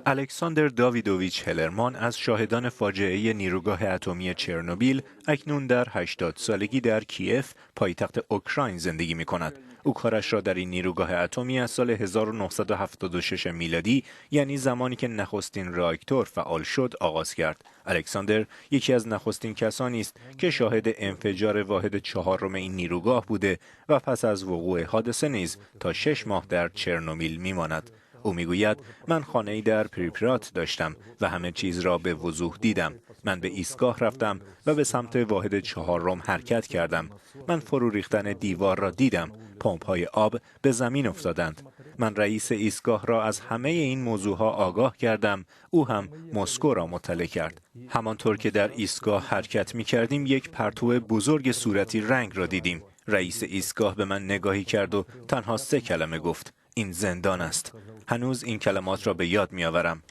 الکساندر داویدوویچ هلرمان از شاهدان فاجعه نیروگاه اتمی چرنوبیل اکنون در 80 سالگی در کیف پایتخت اوکراین زندگی می کند. او کارش را در این نیروگاه اتمی از سال 1976 میلادی، یعنی زمانی که نخستین راکتور فعال شد، آغاز کرد. الکساندر یکی از نخستین کسانی است که شاهد انفجار واحد چهارم این نیروگاه بوده و پس از وقوع حادثه نیز تا 6 ماه در چرنوبیل میماند. او میگوید من خانه‌ای در پریپرات داشتم و همه چیز را به وضوح دیدم. من به ایستگاه رفتم و به سمت واحد چهارم حرکت کردم. من فرو ریختن دیوار را دیدم. پمپ‌های آب به زمین افتادند. من رئیس ایستگاه را از همه این موضوعها آگاه کردم. او هم مسکو را مطلع کرد. همانطور که در ایستگاه حرکت می‌کردیم یک پرتو بزرگ صورتی رنگ را دیدیم. رئیس ایستگاه به من نگاهی کرد و تنها 3 کلمه گفت: این زندان است. هنوز این کلمات را به یاد می‌آورم.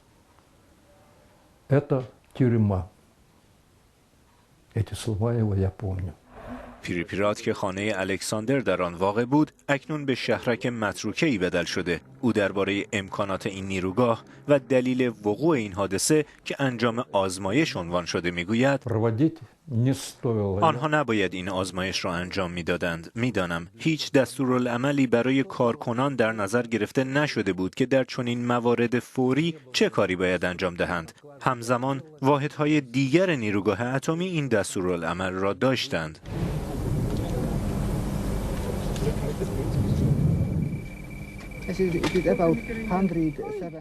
Это тюрьма. Эти слова его я помню. پریپرات که خانه الکساندر در آن واقع بود، اکنون به شهرک متروکه‌ای بدل شده. او درباره امکانات این نیروگاه و دلیل وقوع این حادثه که انجام آزمایش عنوان شده میگوید: آنها نباید این آزمایش را انجام میدادند. میدانم هیچ دستورالعملی برای کارکنان در نظر گرفته نشده بود که در چنین موارد فوری چه کاری باید انجام دهند. همزمان واحدهای دیگر نیروگاه اتمی این دستورالعمل را داشتند. It is about 107